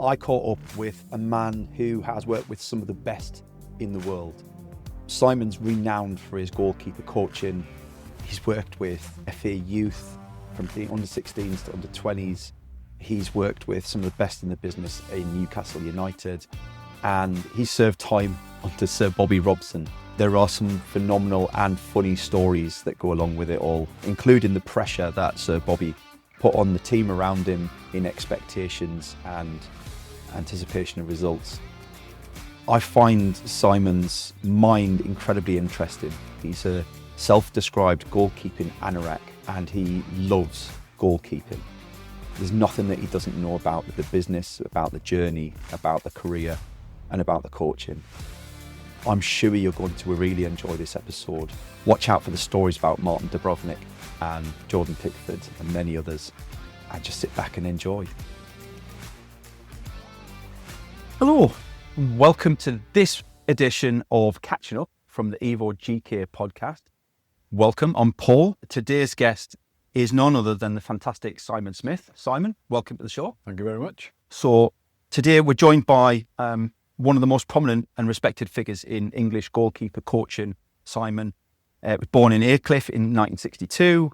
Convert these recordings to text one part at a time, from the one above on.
I caught up with a man who has worked with some of the best in the world. Simon's renowned for his goalkeeper coaching. He's worked with FA youth from the under 16s to under 20s. He's worked with some of the best in the business in Newcastle United, and he served time under Sir Bobby Robson. There are some phenomenal and funny stories that go along with it all, including the pressure that Sir Bobby put on the team around him in expectations and anticipation of results. I find Simon's mind incredibly interesting. He's a self-described goalkeeping anorak, and he loves goalkeeping. There's nothing that he doesn't know about the business, about the journey, about the career, and about the coaching. I'm sure you're going to really enjoy this episode. Watch out for the stories about Martin Dubrovnik and Jordan Pickford and many others, and just sit back and enjoy. Hello, and welcome to this edition of Catching Up from the Evo GK podcast. Welcome, I'm Paul. Today's guest is none other than the fantastic Simon Smith. Simon, welcome to the show. Thank you very much. So today we're joined by one of the most prominent and respected figures in English goalkeeper coaching. Simon was born in Aycliffe in 1962,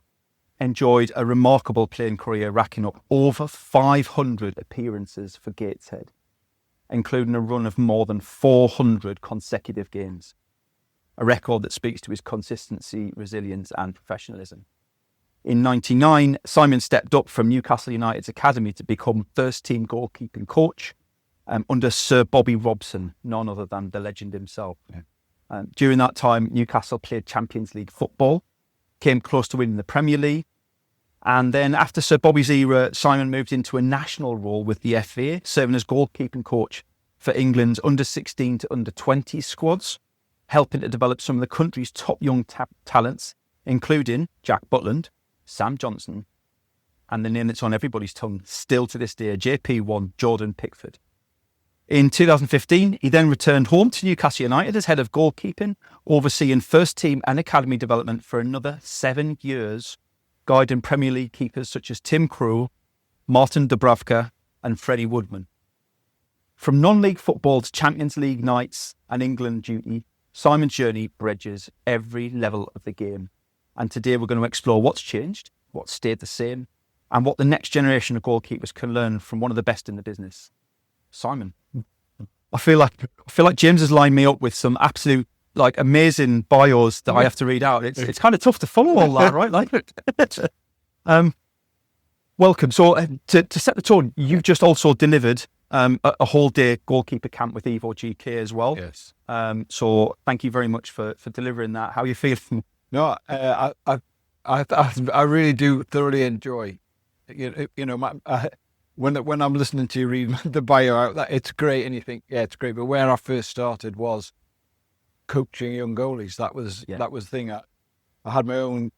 enjoyed a remarkable playing career, racking up over 500 appearances for Gateshead, including a run of more than 400 consecutive games, a record that speaks to his consistency, resilience and professionalism. In 1999, Simon stepped up from Newcastle United's academy to become first-team goalkeeping coach under Sir Bobby Robson, none other than the legend himself. Yeah. During that time, Newcastle played Champions League football, came close to winning the Premier League, and then after Sir Bobby's era, Simon moved into a national role with the FA, serving as goalkeeping coach for England's under 16 to under 20 squads, helping to develop some of the country's top young talents, including Jack Butland, Sam Johnson, and the name that's on everybody's tongue still to this day, JP1, Jordan Pickford. In 2015, he then returned home to Newcastle United as head of goalkeeping, overseeing first team and academy development for another 7 years, guiding Premier League keepers such as Tim Krul, Martin Dubravka and Freddie Woodman. From non-league football to Champions League nights and England duty, Simon's journey bridges every level of the game. And today we're going to explore what's changed, what stayed the same, and what the next generation of goalkeepers can learn from one of the best in the business. Simon, I feel like James has lined me up with some absolute amazing bios that I have to read out. It's kind of tough to follow all that, right? Welcome. So to set the tone, you've just also delivered a whole day goalkeeper camp with Evo GK as well. Yes. So thank you very much for delivering that. How are you feeling? No, I really do thoroughly enjoy. When I'm listening to you read the bio out, that it's great, and you think, yeah, it's great. But where I first started was coaching young goalies. That was the thing. I had my own.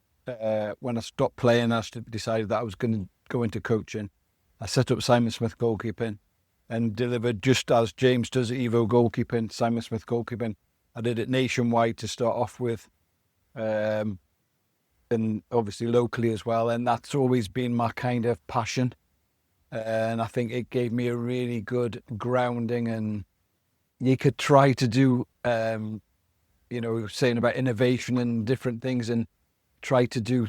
When I stopped playing, I decided that I was going to go into coaching. I set up Simon Smith Goalkeeping and delivered just as James does Evo Goalkeeping, Simon Smith Goalkeeping. I did it nationwide to start off with, and obviously locally as well. And that's always been my kind of passion. And I think it gave me a really good grounding. And you could try to do, saying about innovation and different things, and try to do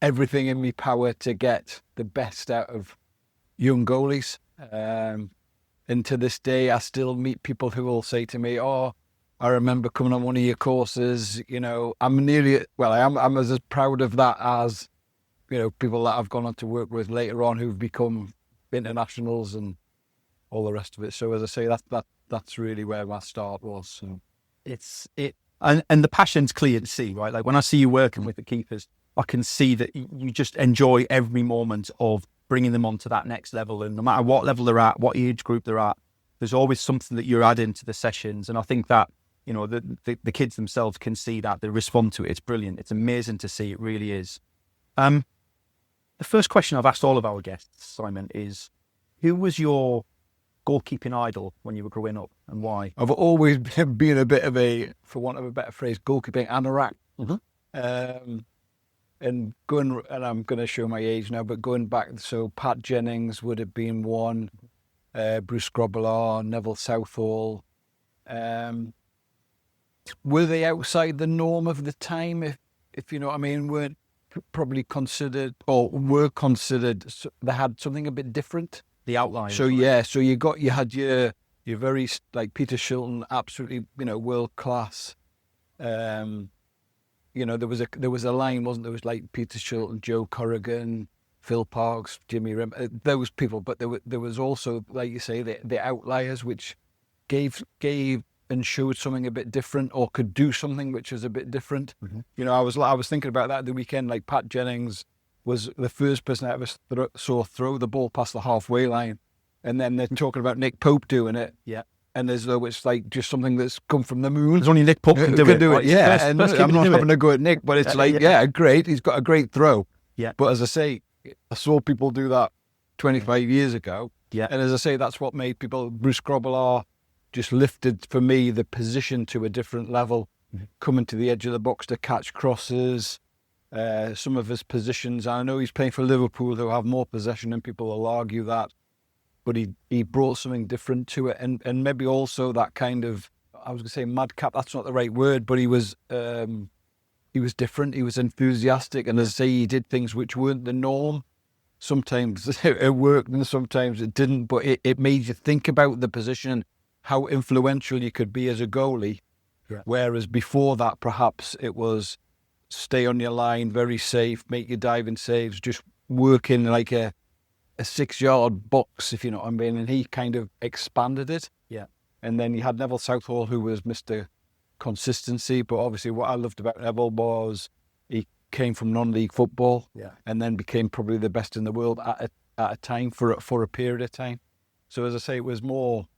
everything in my power to get the best out of young goalies. And to this day, I still meet people who will say to me, "Oh, I remember coming on one of your courses." I'm as proud of that as, people that I've gone on to work with later on who've become internationals and all the rest of it. So as I say, that's really where my start was. So and the passion's clear to see, right? Like when I see you working with the keepers, I can see that you just enjoy every moment of bringing them on to that next level. And no matter what level they're at, what age group they're at, there's always something that you're adding to the sessions. And I think that, the kids themselves can see that, they respond to it. It's brilliant. It's amazing to see. It really is. The first question I've asked all of our guests, Simon, is who was your goalkeeping idol when you were growing up, and why? I've always been a bit of a, for want of a better phrase, goalkeeping anorak. Mm-hmm. And I'm going to show my age now, but going back, so Pat Jennings would have been one. Bruce Grobbelaar, Neville Southall. Were they outside the norm of the time, if you know what I mean? Weren't probably considered, or were considered, they had something a bit different. The outliers. So so you had your very, like, Peter Shilton, absolutely, world class. There was a line, wasn't there? It was like Peter Shilton, Joe Corrigan, Phil Parkes, Jimmy Rim, those people. But there was also, like you say, the outliers, which gave and showed something a bit different, or could do something which was a bit different. Mm-hmm. I was thinking about that the weekend. Like, Pat Jennings was the first person I ever saw throw the ball past the halfway line, and then they're talking about Nick Pope doing it. Yeah. And as though it's like just something that's come from the moon. There's only Nick Pope can do it. Right? Yeah, I'm not having a go at Nick, but it's great. He's got a great throw. Yeah. But as I say, I saw people do that 25 years ago. Yeah. And as I say, that's what made people. Bruce Grobbelaar just lifted, for me, the position to a different level, coming to the edge of the box to catch crosses. Some of his positions, I know he's playing for Liverpool, who have more possession, and people will argue that. But he brought something different to it, and maybe also that kind of, I was going to say madcap, that's not the right word, but he was different, he was enthusiastic, and as I say, he did things which weren't the norm. Sometimes it worked and sometimes it didn't, but it made you think about the position and how influential you could be as a goalie. Yeah. Whereas before that, perhaps it was stay on your line, very safe, make your diving saves, just work in like a 6-yard box, if you know what I mean, and he kind of expanded it. Yeah. And then you had Neville Southall, who was Mr. Consistency, but obviously what I loved about Neville was he came from non-league football, and then became probably the best in the world at a time for a period of time. So as I say, it was more,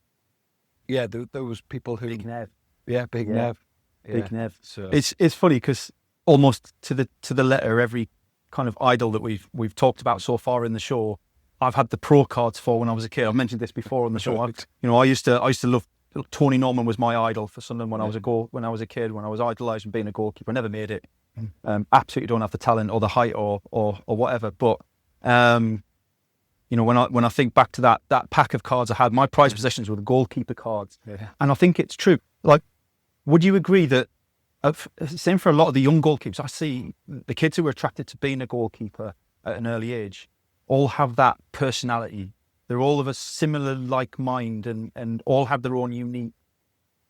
those people who Big Nev. Big Nev. Big Nev. So it's funny because almost to the letter, every kind of idol that we've talked about so far in the show, I've had the pro cards for when I was a kid. I've mentioned this before on the show. I used to love, Tony Norman was my idol for Sunderland when I was a kid, when I was idolising being a goalkeeper. I never made it. Absolutely don't have the talent or the height or whatever. But when I think back to that pack of cards I had, my prized possessions were the goalkeeper cards. Yeah. And I think it's true. Like, would you agree that same for a lot of the young goalkeepers? I see the kids who were attracted to being a goalkeeper at an early age all have that personality. They're all of a similar like mind and all have their own unique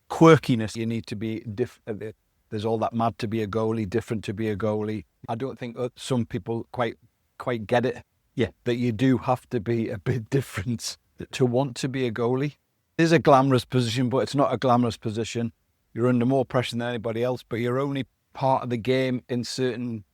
quirkiness. You need to be different. There's all that mad to be a goalie, different to be a goalie. I don't think some people quite get it. Yeah. That you do have to be a bit different to want to be a goalie. It is a glamorous position, but it's not a glamorous position. You're under more pressure than anybody else, but you're only part of the game in certain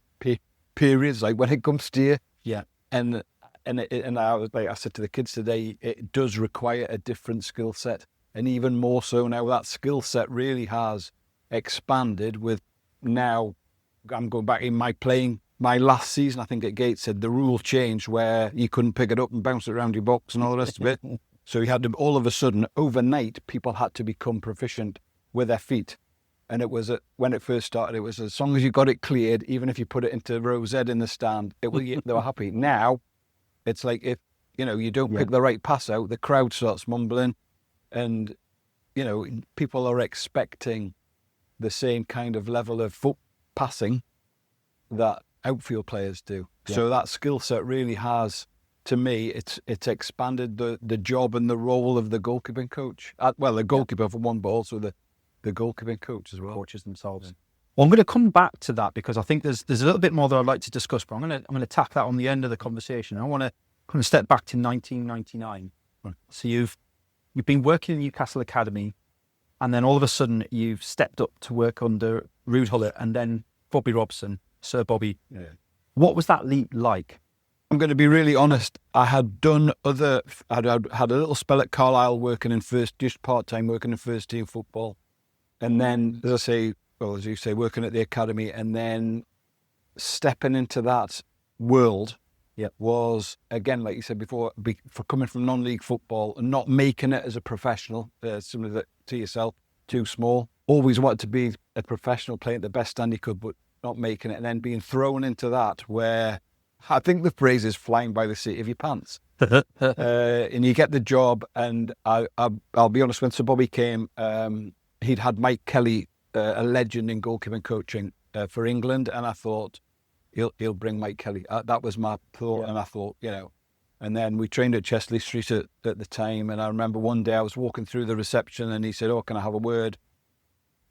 periods, like when it comes to you. Yeah. And I was like, I said to the kids today, it does require a different skill set, and even more so now. That skill set really has expanded with now. I'm going back in my last season. I think at Gateshead, the rule changed where you couldn't pick it up and bounce it around your box and all the rest of it. So you had to, all of a sudden, overnight, people had to become proficient with their feet. And it was when it first started, it was as long as you got it cleared, even if you put it into row Z in the stand, they were happy. Now, it's like if you don't pick the right pass out, the crowd starts mumbling, and people are expecting the same kind of level of foot passing that outfield players do. Yeah. So that skill set really has, to me, it's expanded the job and the role of the goalkeeping coach. Well, the goalkeeper for one, but also the goalkeeping coach as well. Coaches themselves. Well, I'm going to come back to that because I think there's a little bit more that I'd like to discuss, but I'm going to tack that on the end of the conversation. I want to kind of step back to 1999. Right. So you've been working in Newcastle Academy, and then all of a sudden you've stepped up to work under Ruud Gullit and then Bobby Robson, Sir Bobby. Yeah. What was that leap like? I'm going to be really honest. I had done I'd had a little spell at Carlisle working just part-time working in first team football. And then, as you say, working at the academy, and then stepping into that world was, again, like you said before, for coming from non-league football and not making it as a professional, similar to yourself, too small. Always wanted to be a professional, playing at the best stand you could, but not making it. And then being thrown into that where I think the phrase is flying by the seat of your pants. And you get the job, and I'll be honest, when Sir Bobby came, he'd had Mike Kelly, a legend in goalkeeping coaching for England, and I thought, he'll bring Mike Kelly. That was my thought, and I thought, and then we trained at Chesley Street at the time, and I remember one day I was walking through the reception, and he said, "Oh, can I have a word?"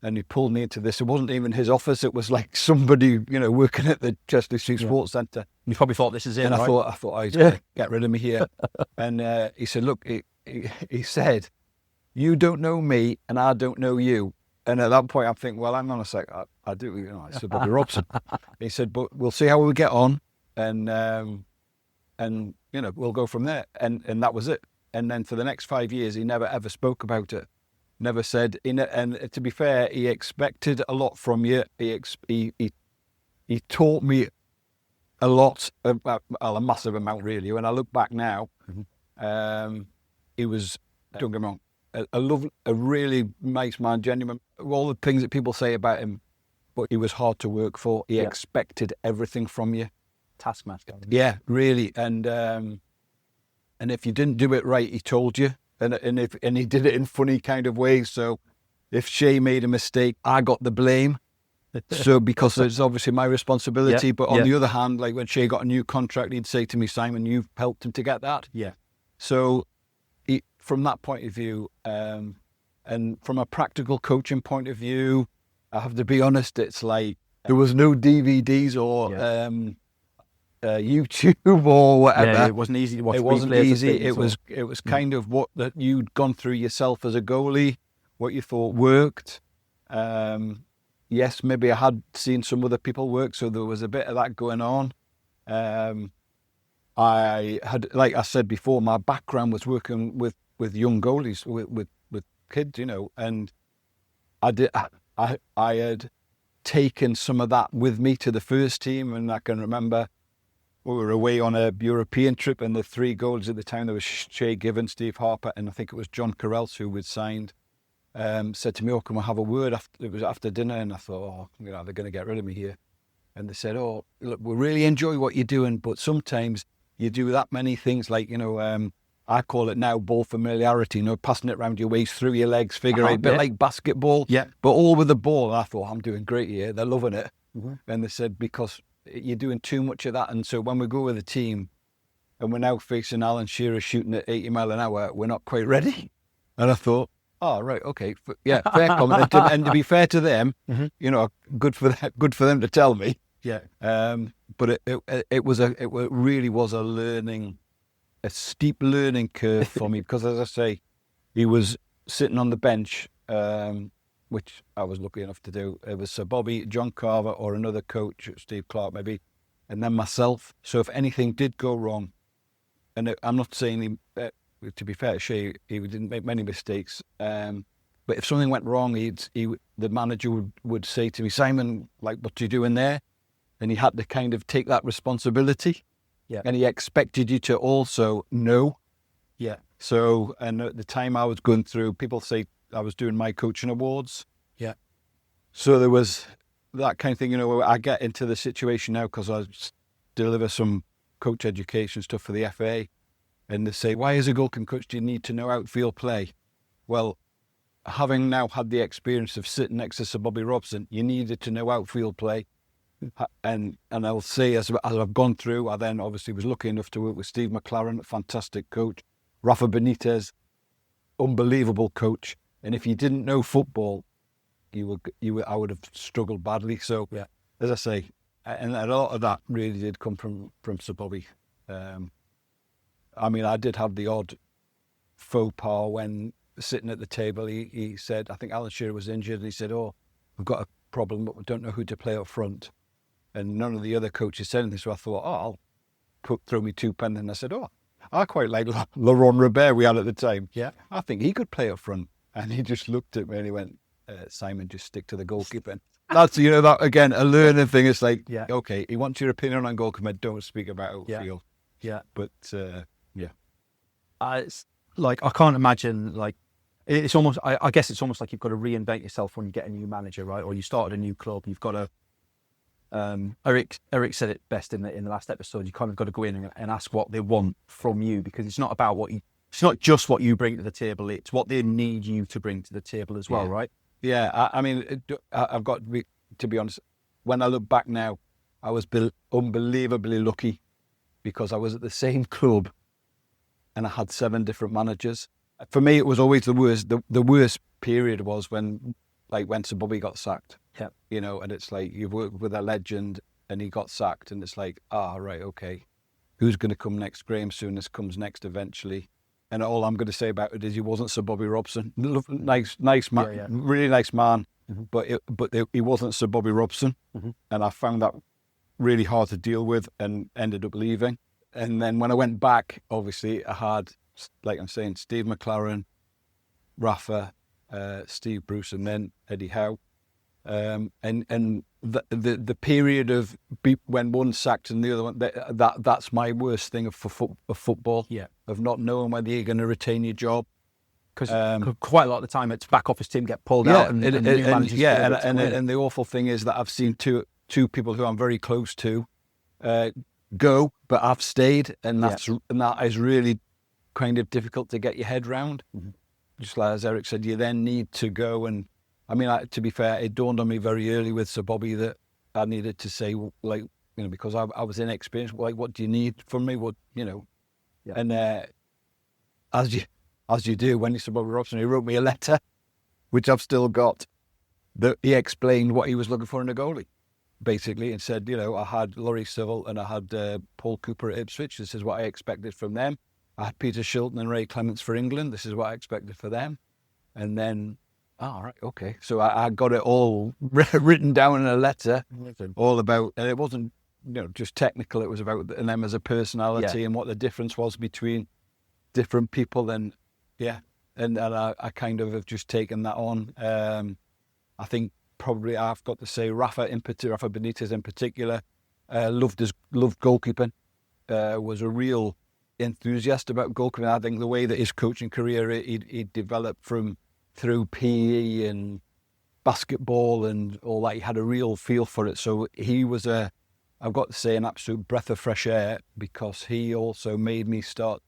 And he pulled me into this. It wasn't even his office. It was like somebody, working at the Chesley Street Sports Centre. You probably thought, this is it, and right? I thought, oh, he's going to get rid of me here. And he said, look, he said, "You don't know me, and I don't know you." And at that point, I'm thinking, well, hang on a sec, I do, I said, Bobby Robson. He said, but we'll see how we get on, and we'll go from there. And that was it. And then for the next 5 years, he never ever spoke about it. Never said. And to be fair, he expected a lot from you. He taught me a lot, a massive amount, really. When I look back now, he was, don't get me wrong, a really nice man, genuine. All the things that people say about him, but he was hard to work for. He expected everything from you. Taskmaster. Yeah, really. And if you didn't do it right, he told you. And he did it in funny kind of ways. So if Shay made a mistake, I got the blame. So because it's obviously my responsibility. But on the other hand, like when Shay got a new contract, he'd say to me, "Simon, you've helped him to get that." Yeah. So from that point of view, and from a practical coaching point of view, I have to be honest, it's like there was no DVDs or YouTube or whatever. Yeah, it wasn't easy to watch. It wasn't easy. It was kind of what that you'd gone through yourself as a goalie, what you thought worked. Yes, maybe I had seen some other people work, so there was a bit of that going on. I had, like I said before, my background was working with young goalies, with kids, and I had taken some of that with me to the first team, and I can remember we were away on a European trip, and the three goalies at the time, there was Shay Given, Steve Harper, and I think it was John Carrells who we'd signed, said to me, "Oh, can we have a word?" It was after dinner, and I thought, they're going to get rid of me here. And they said, "Oh, look, we really enjoy what you're doing, but sometimes you do that many things, like, I call it now ball familiarity, passing it around your waist, through your legs, figure eight, a bit like basketball, but all with the ball." And I thought, I'm doing great here. They're loving it. And they said, because you're doing too much of that. And so when we go with a team and we're now facing Alan Shearer shooting at 80 mile an hour, we're not quite ready. And I thought, oh, right, okay. Fair comment. And to be fair to them, good for them to tell me. Yeah. But it really was a steep learning curve for me, because, as I say, he was sitting on the bench, which I was lucky enough to do. It was Sir Bobby, John Carver, or another coach, Steve Clark maybe, and then myself. So if anything did go wrong, and I'm not saying to be fair, Shay, he didn't make many mistakes, but if something went wrong, the manager would say to me, "Simon, like, what are you doing there?" And he had to kind of take that responsibility. Yeah. And he expected you to also know. Yeah. So, and at the time I was going through, people say I was doing my coaching awards. Yeah. So there was that kind of thing, where I get into the situation now because I deliver some coach education stuff for the FA. And they say, why as a goalkeeping coach do you need to know outfield play? Well, having now had the experience of sitting next to Sir Bobby Robson, you needed to know outfield play. And I'll say, as I've gone through, I then obviously was lucky enough to work with Steve McLaren, a fantastic coach, Rafa Benitez, unbelievable coach. And if you didn't know football, I would have struggled badly. So, as I say, and a lot of that really did come from Sir Bobby. I did have the odd faux pas when sitting at the table. He said, I think Alan Shearer was injured, and he said, "Oh, we've got a problem, but we don't know who to play up front." And none of the other coaches said anything, so I thought, I'll throw me two pens. And I said, I quite like Laurent Robert we had at the time. Yeah. I think he could play up front. And he just looked at me and he went, "Simon, just stick to the goalkeeping." That's, that again, a learning thing. It's like, okay, he wants your opinion on goalkeeping, don't speak about outfield. Yeah. But, it's like, I can't imagine, like, it's almost, I guess it's almost like you've got to reinvent yourself when you get a new manager, right? Or you started a new club, you've got to Eric said it best in the last episode. You kind of got to go in and ask what they want from you, because it's not about it's not just what you bring to the table. It's what they need you to bring to the table as well, right? Yeah, I mean, I've got to be honest. When I look back now, I was unbelievably lucky, because I was at the same club and I had 7 different managers. For me, it was always the worst. The worst period was when Sir Bobby got sacked. Yeah. You know, and it's like you've worked with a legend and he got sacked, and it's like, right, okay, who's going to come next? Graham Souness comes next eventually. And all I'm going to say about it is he wasn't Sir Bobby Robson. Nice man, really nice man, but he wasn't Sir Bobby Robson. And I found that really hard to deal with and ended up leaving. And then when I went back, obviously I had, like I'm saying, Steve McLaren, Rafa, Steve Bruce, and then Eddie Howe. And the period of when one sacked and the other one, that's my worst thing of football. Yeah. Of not knowing whether you're going to retain your job. Because quite a lot of the time it's back office team get pulled out and new managers. And the awful thing is that I've seen two people who I'm very close to go, but I've stayed, and that is really kind of difficult to get your head round. Just like as Eric said, you then need to go and, I mean, to be fair, it dawned on me very early with Sir Bobby that I needed to say, like, you know, because I was inexperienced, like, what do you need from me? What, you know? Yeah. And as you do, when you're Sir Bobby Robson, he wrote me a letter, which I've still got, that he explained what he was looking for in a goalie, basically, and said, you know, I had Laurie Civil and I had Paul Cooper at Ipswich. This is what I expected from them. I had Peter Shilton and Ray Clements for England. This is what I expected for them. And then, right, okay. So I got it all written down in a letter, all about, and it wasn't, you know, just technical. It was about them as a personality and what the difference was between different people. And and I kind of have just taken that on. I think probably I've got to say Rafa Benitez in particular, loved goalkeeping, was a real enthusiast about goalkeeping. I think the way that his coaching career he developed through PE and basketball and all that, he had a real feel for it. So he was I've got to say, an absolute breath of fresh air, because he also made me start,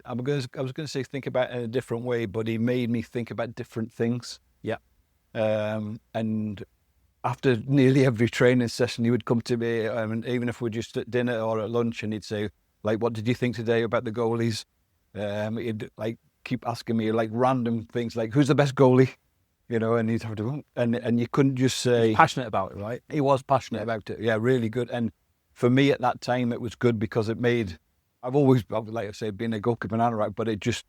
I was going to say think about it in a different way, but he made me think about different things. Yeah. And after nearly every training session, he would come to me, even if we're just at dinner or at lunch, and he'd say, like, what did you think today about the goalies? He'd like keep asking me like random things, like, who's the best goalie? You know, and he'd have to, and you couldn't just say. He's passionate about it, right? He was passionate about it. Yeah, really good. And for me at that time, it was good because it made, I've always, like I say, been a goalkeeper and right, but it just,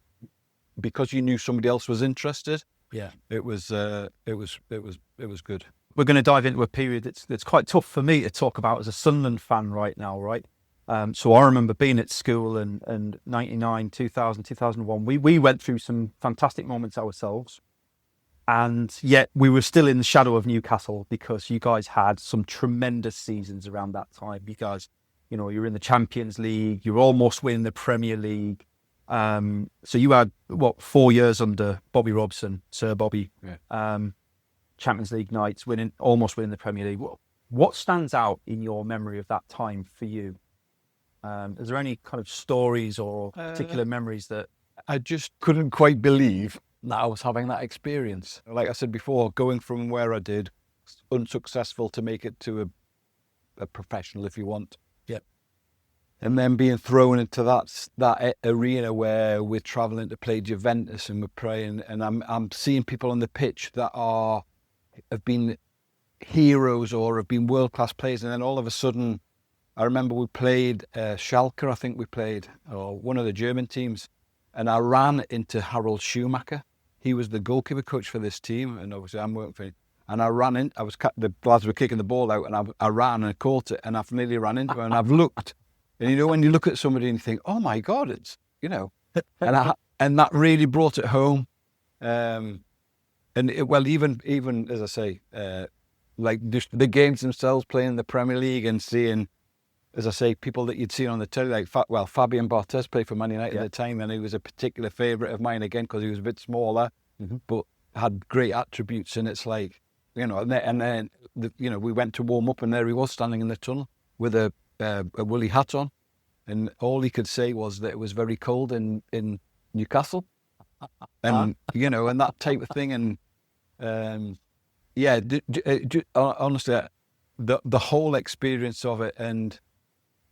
because you knew somebody else was interested. Yeah, it was good. We're going to dive into a period that's quite tough for me to talk about as a Sunderland fan right now, right? So I remember being at school and 99, 2000, 2001. We went through some fantastic moments ourselves, and yet we were still in the shadow of Newcastle, because you guys had some tremendous seasons around that time. You guys, you know, you're in the Champions League, you're almost winning the Premier League. So you had 4 years under Bobby Robson, Sir Bobby, Champions League nights, almost winning the Premier League. What stands out in your memory of that time for you? Is there any kind of stories or particular memories that I just couldn't quite believe that I was having that experience? Like I said before, going from where I did, unsuccessful, to make it to a professional, if you want. Yep. And then being thrown into that arena where we're travelling to play Juventus and we're playing, and I'm seeing people on the pitch that have been heroes or have been world-class players, and then all of a sudden, I remember we played Schalke, I think we played, or one of the German teams, and I ran into Harold Schumacher. He was the goalkeeper coach for this team, and obviously I'm working for him. And I ran in, the lads were kicking the ball out, and I ran and caught it, and I've nearly ran into him, and I've looked. And you know, when you look at somebody and you think, oh my God, it's, you know, and that really brought it home. And even as I say, like just the games themselves, playing in the Premier League and seeing, as I say, people that you'd seen on the telly, like Fabian Barthez played for Man United at the time, and he was a particular favourite of mine again because he was a bit smaller, but had great attributes. And it's like, and then we went to warm up, and there he was standing in the tunnel with a woolly hat on, and all he could say was that it was very cold in Newcastle, and and that type of thing, and honestly, the whole experience of it, and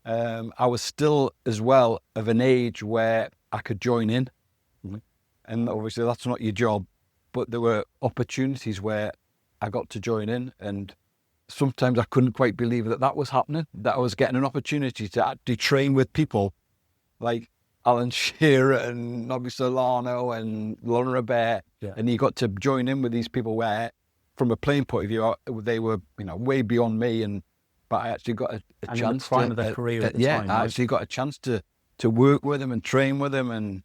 I was still as well of an age where I could join in, and obviously that's not your job, but there were opportunities where I got to join in, and sometimes I couldn't quite believe that was happening, that I was getting an opportunity to actually train with people like Alan Shearer and Nobby Solano and Lauren Robert, and you got to join in with these people where, from a playing point of view, they were way beyond me, but I actually got a chance to of their career at the time. I actually got a chance to work with them and train with them, and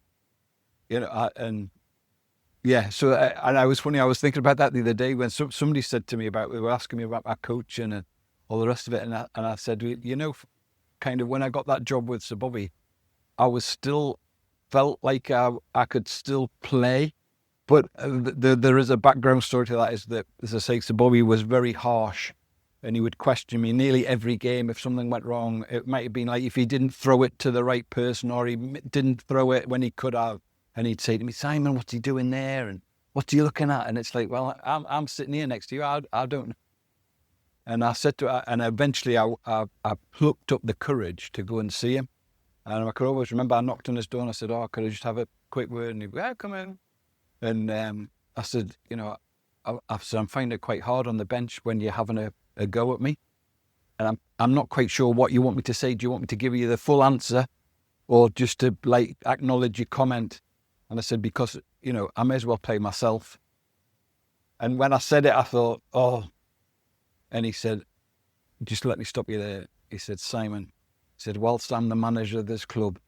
So I was funny. I was thinking about that the other day when somebody said to me they were asking me about my coaching and all the rest of it, and I said, kind of when I got that job with Sir Bobby, I was still felt like I could still play, but there is a background story to that. Is that, as I say, Sir Bobby was very harsh, and he would question me nearly every game if something went wrong. It might have been like if he didn't throw it to the right person, or he didn't throw it when he could have. And he'd say to me, "Simon, what's he doing there? And what are you looking at?" And it's like, well, I'm sitting here next to you. I don't know. And I said to, and eventually I plucked up the courage to go and see him. And I could always remember I knocked on his door and I said, "Oh, could I just have a quick word?" And he'd go, "Yeah, come in." And I said, I'm finding it quite hard on the bench when you're having a go at me. And I'm not quite sure what you want me to say. Do you want me to give you the full answer, or just to acknowledge your comment? And I said, because, I may as well play myself. And when I said it, I thought, oh. And he said, just let me stop you there. He said, "Simon," he said, "whilst I'm the manager of this club,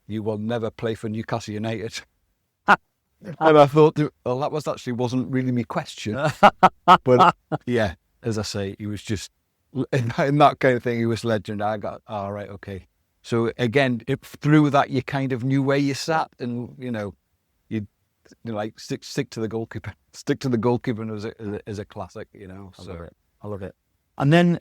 you will never play for Newcastle United." And I thought, well, that wasn't really my question. But yeah, as I say, he was just, in that kind of thing, he was legend. I got, all right, okay. So again, through that, you kind of knew where you sat, and, stick to the goalkeeper. Stick to the goalkeeper is a classic, I love it. And then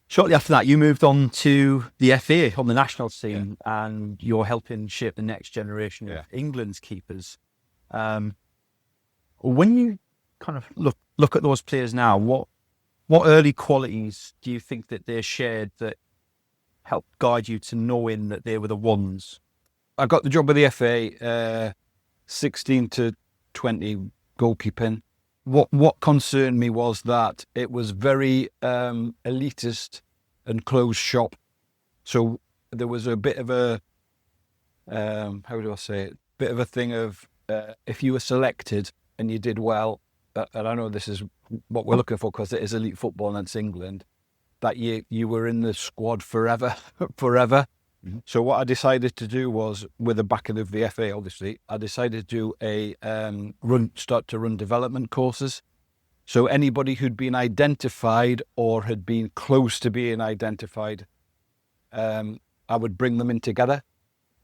shortly after that, you moved on to the FA on the national team, and you're helping shape the next generation of England's keepers. When you kind of look at those players now, what early qualities do you think that they shared that helped guide you to knowing that they were the ones? I got the job with the FA, 16 to 20 goalkeeping. What concerned me was that it was very elitist and closed shop. So there was a bit of a, how do I say it? Bit of a thing of if you were selected and you did well, and I know this is what we're looking for because it is elite football and it's England, that you were in the squad forever. Mm-hmm. So what I decided to do was, with the backing of the FA, obviously, I decided to do start to run development courses. So anybody who'd been identified or had been close to being identified, I would bring them in together.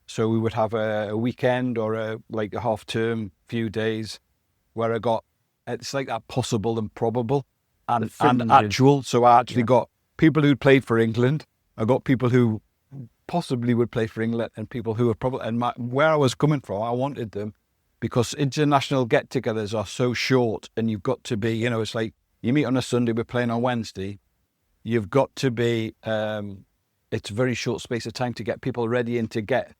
So we would have a weekend or a half term, few days, where I got, it's like that possible and probable and actual. So I actually got people who'd played for England. I got people who possibly would play for England, and people who are probably, and where I was coming from, I wanted them, because international get-togethers are so short, and you've got to be, it's like you meet on a Sunday, we're playing on Wednesday. You've got to be, it's a very short space of time to get people ready and to get,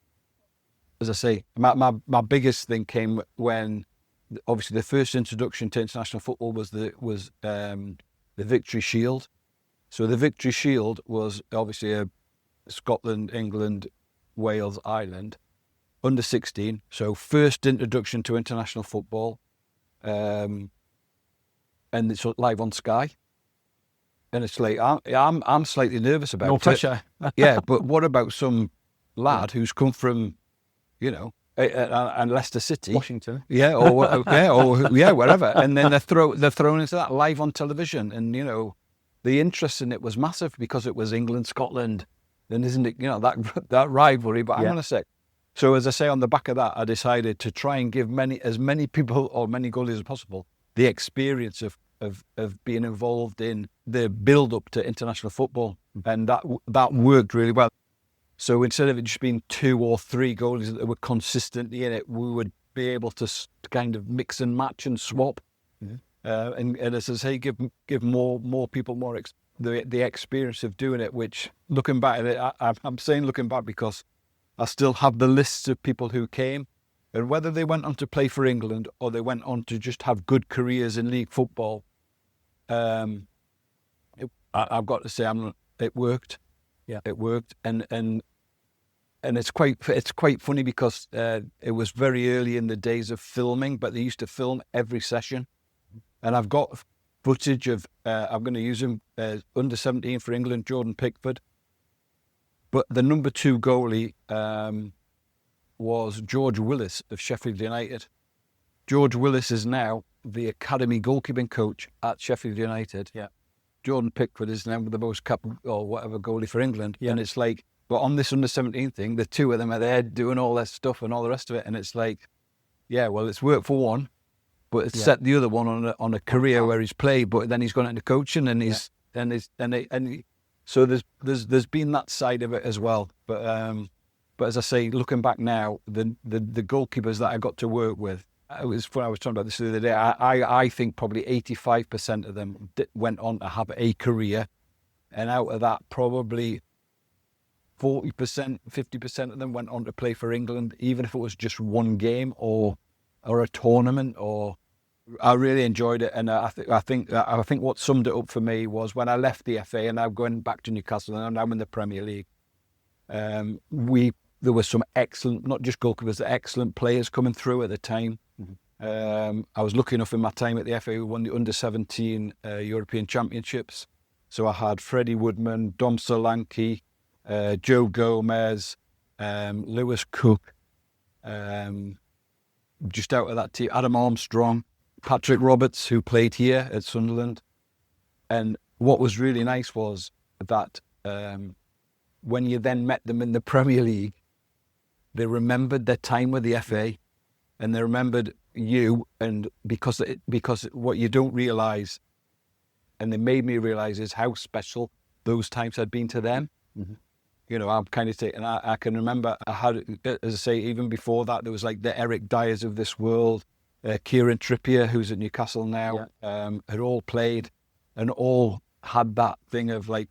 as I say, my biggest thing came when, obviously, the first introduction to international football was the Victory Shield. So the Victory Shield was obviously a Scotland, England, Wales, Ireland, under 16. So first introduction to international football, and it's live on Sky. And it's like I'm slightly nervous about it. No pressure. Yeah, but what about some lad who's come from, and Leicester City, Washington, wherever, and then they're thrown into that live on television, and the interest in it was massive because it was England, Scotland. Then isn't it, that rivalry? But I'm going to say, so as I say, on the back of that, I decided to try and give as many people or many goalies as possible the experience of of being involved in the build up to international football, and that worked really well. So instead of it just being 2 or 3 goalies that were consistently in it, we would be able to kind of mix and match and swap, and as I say, give more people the experience of doing it. Which, looking back at it, I'm saying looking back because I still have the lists of people who came, and whether they went on to play for England or they went on to just have good careers in league football, I've got to say, it worked. Yeah, it worked, and it's quite funny because it was very early in the days of filming, but they used to film every session, and I've got footage of I'm going to use him under 17 for England, Jordan Pickford, but the number 2 goalie was George Willis of Sheffield United. George Willis is now the academy goalkeeping coach at Sheffield United. Yeah. Jordan Pickford is now the most capped or whatever goalie for England. Yeah. And it's like, but on this under 17 thing, the 2 of them are there doing all their stuff and all the rest of it. And it's like, yeah, well, it's worked for one, but it's set the other one on a career where he's played, but then he's gone into coaching and so there's been that side of it as well. But as I say, looking back now, the goalkeepers that I got to work with, it was fun. I was talking about this the other day. I think probably 85% of them went on to have a career, and out of that, probably 40%, 50% of them went on to play for England, even if it was just one game or a tournament. Or I really enjoyed it, and I think what summed it up for me was when I left the FA and I'm going back to Newcastle and I'm in the Premier League. There were some excellent, not just goalkeepers, excellent players coming through at the time. I was lucky enough in my time at the FA, we won the under-17 European Championships. So I had Freddie Woodman, Dom Solanke, Joe Gomez, Lewis Cook, just out of that team, Adam Armstrong, Patrick Roberts, who played here at Sunderland. And what was really nice was that when you then met them in the Premier League, they remembered their time with the FA, and they remembered you. And because what you don't realise, and they made me realise, is how special those times had been to them. You know, I'm kind of taking. I can remember I had, as I say, even before that, there was like the Eric Dyers of this world, Kieran Trippier, who's at Newcastle now, had all played, and all had that thing of like,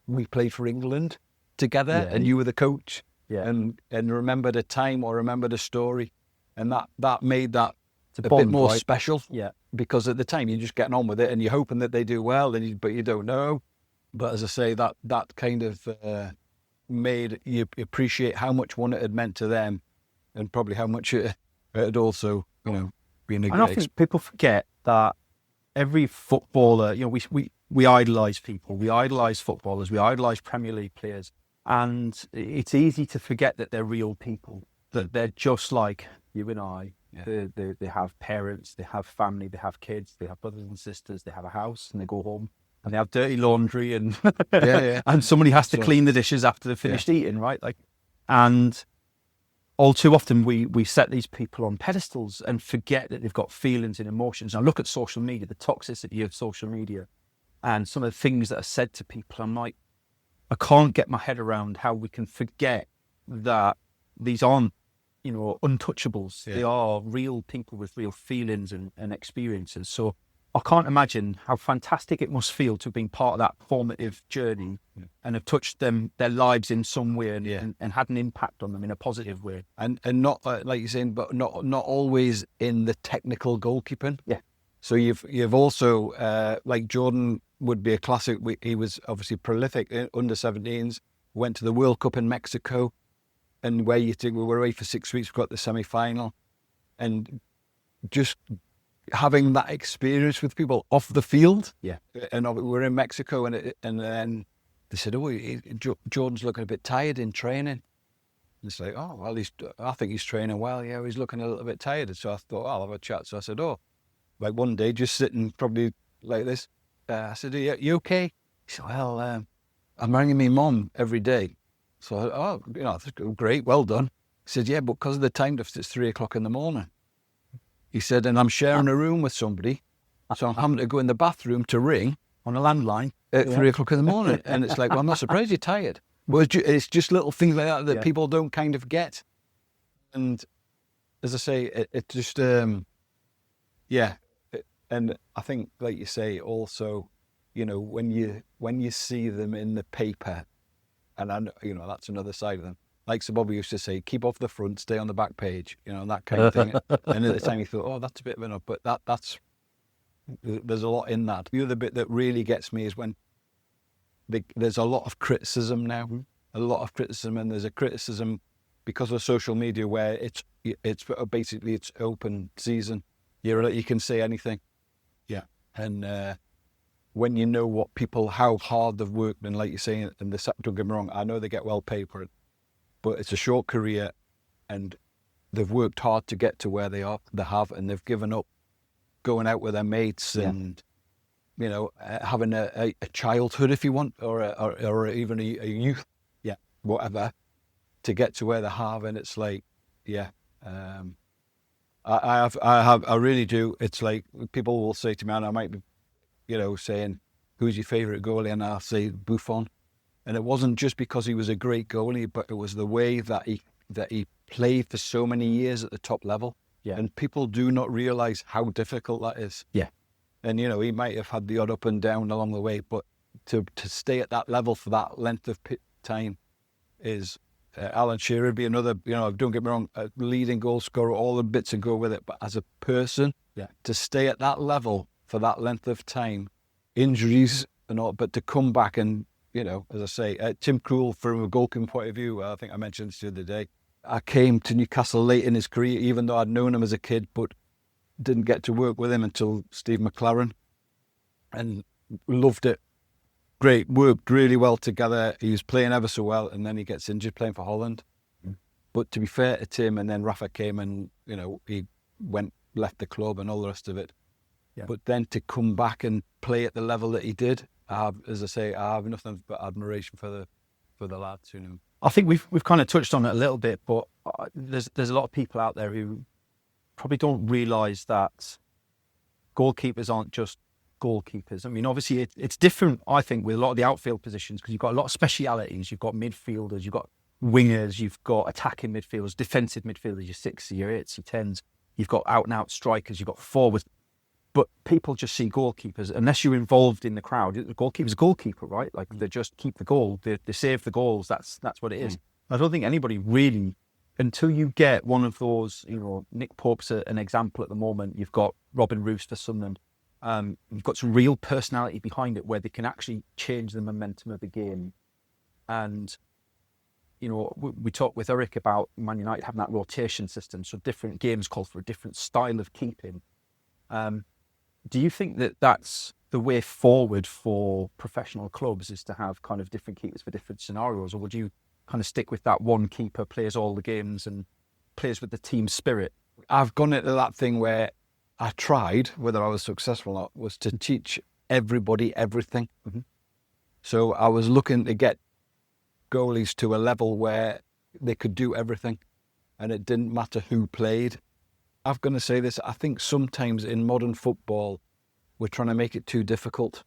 we played for England together, and you were the coach. And remembered a time or remembered a story, and that made that a bit more special. Because at the time you're just getting on with it and you're hoping that they do well, but you don't know. But as I say, that kind of made you appreciate how much one it had meant to them, and probably how much it had also, been a great. And I think people forget that every footballer, we idolise people, we idolise footballers, we idolise Premier League players. And it's easy to forget that they're real people, that they're just like you and I. They have parents, they have family, they have kids, they have brothers and sisters, they have a house, and they go home and they have dirty laundry, and and somebody has to clean the dishes after they've finished eating, right? And all too often we set these people on pedestals and forget that they've got feelings and emotions. And I look at social media, the toxicity of social media, and some of the things that are said to people. I'm like, I can't get my head around how we can forget that these aren't, untouchables. They are real people with real feelings and experiences. So I can't imagine how fantastic it must feel to have been part of that formative journey and have touched their lives in some way and had an impact on them in a positive way. And not, like you're saying, but not always in the technical goalkeeping. So you've also, like Jordan would be a classic. He was obviously prolific under 17s, went to the World Cup in Mexico, and where you think we were away for 6 weeks, we got the semi-final, and just having that experience with people off the field. And we were in Mexico, and then they said, Jordan's looking a bit tired in training. And it's like, oh, well, I think he's training well. Yeah, he's looking a little bit tired. So I thought, I'll have a chat. So I said, like one day, just sitting probably like this, I said, you okay? He said, well, I'm ringing my mum every day. So I, that's great, well done. He said, yeah, but because of the time difference, it's 3 o'clock in the morning. He said, and I'm sharing a room with somebody So I'm having to go in the bathroom to ring On a landline. at 3 o'clock in the morning. And it's like, well, I'm not surprised you're tired. But it's just little things like that that people don't kind of get. And as I say, it just, and I think, like you say, also, when you see them in the paper, and I know, that's another side of them. Like Sir Bobby used to say, keep off the front, stay on the back page, that kind of thing. And at the time you thought, oh, that's a bit of an up, but there's a lot in that. The other bit that really gets me is when there's a lot of criticism now, a lot of criticism, and there's a criticism because of social media where it's basically it's open season. You can say anything. Yeah. And when you know how hard they've worked, and like you say, and don't get me wrong, I know they get well paid for it, but it's a short career, and they've worked hard to get to where they have, and they've given up going out with their mates and having a childhood, if you want, or even a youth, whatever, to get to where they have. And it's like, I really do. It's like people will say to me, and I might be, saying, who's your favourite goalie? And I'll say Buffon. And it wasn't just because he was a great goalie, but it was the way that he played for so many years at the top level. Yeah. And people do not realise how difficult that is. Yeah. And, he might have had the odd up and down along the way, but to stay at that level for that length of time is... Alan Shearer would be another, don't get me wrong, a leading goal scorer, all the bits that go with it. But as a person, to stay at that level for that length of time, injuries and all, but to come back and, as I say, Tim Krul, from a goalkeeping point of view, I think I mentioned this the other day, I came to Newcastle late in his career, even though I'd known him as a kid, but didn't get to work with him until Steve McLaren, and loved it. Great, worked really well together. He was playing ever so well, and then he gets injured playing for Holland. But to be fair to Tim, and then Rafa came and, he left the club and all the rest of it. Yeah. But then to come back and play at the level that he did, as I say, I have nothing but admiration for the lads. I think we've kind of touched on it a little bit, but there's a lot of people out there who probably don't realise that goalkeepers aren't just goalkeepers. I mean, obviously it's different, I think, with a lot of the outfield positions, because you've got a lot of specialities. You've got midfielders, you've got wingers, you've got attacking midfielders, defensive midfielders, your 6s, your 8s, your 10s. You've got out and out strikers, you've got forwards. But people just see goalkeepers, unless you're involved in the crowd. The goalkeeper's a goalkeeper, right? Like, they just keep the goal, they save the goals. That's what it is. I don't think anybody really, until you get one of those, Nick Pope's an example at the moment. You've got Robin Roos for Sunderland. You've got some real personality behind it where they can actually change the momentum of the game. And, we talked with Eric about Man United having that rotation system, so different games call for a different style of keeping. Do you think that that's the way forward for professional clubs, is to have kind of different keepers for different scenarios? Or would you kind of stick with that one keeper, plays all the games and plays with the team spirit? I've gone into that thing where I tried, whether I was successful or not, was to teach everybody everything. Mm-hmm. So I was looking to get goalies to a level where they could do everything, and it didn't matter who played. I'm going to say this, I think sometimes in modern football, we're trying to make it too difficult.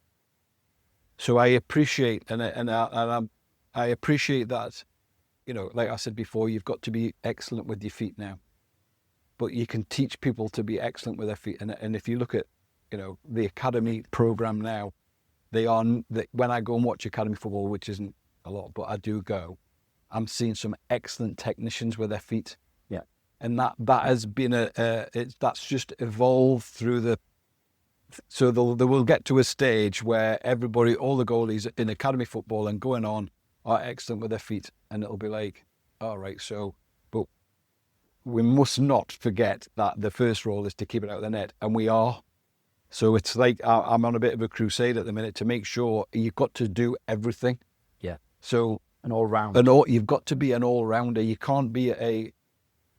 So I appreciate, and I appreciate that, like I said before, you've got to be excellent with your feet now. But you can teach people to be excellent with their feet. And if you look at, the academy program now, when I go and watch academy football, which isn't a lot, but I do go, I'm seeing some excellent technicians with their feet. Yeah. And that has been that's just evolved through so they will get to a stage where everybody, all the goalies in academy football and going on, are excellent with their feet. And it'll be like, all right, but we must not forget that the first role is to keep it out of the net, and we are. So it's like I'm on a bit of a crusade at the minute to make sure you've got to do everything. Yeah. So an all-round. You've got to be an all-rounder. You can't be